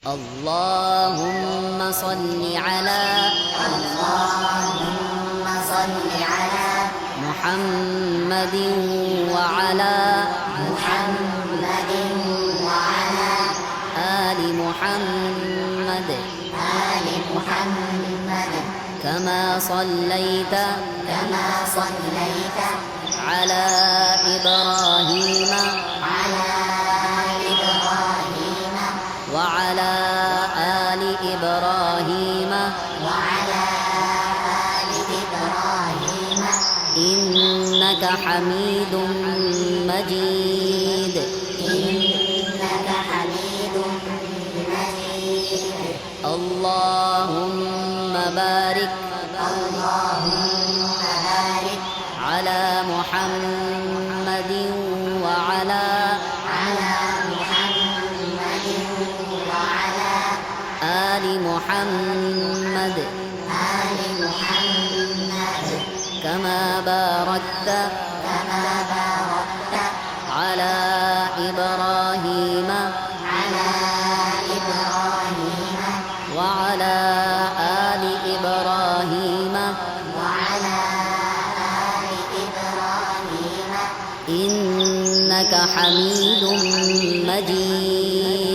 اللهم صل على محمد وعلى آل محمد كما صليت على إبراهيم وعلى آل إبراهيم إنك حميد مجيد. اللهم بارك على محمد وعلى آل محمد كما باركت على إبراهيم وعلى آل إبراهيم إنك حميد مجيد.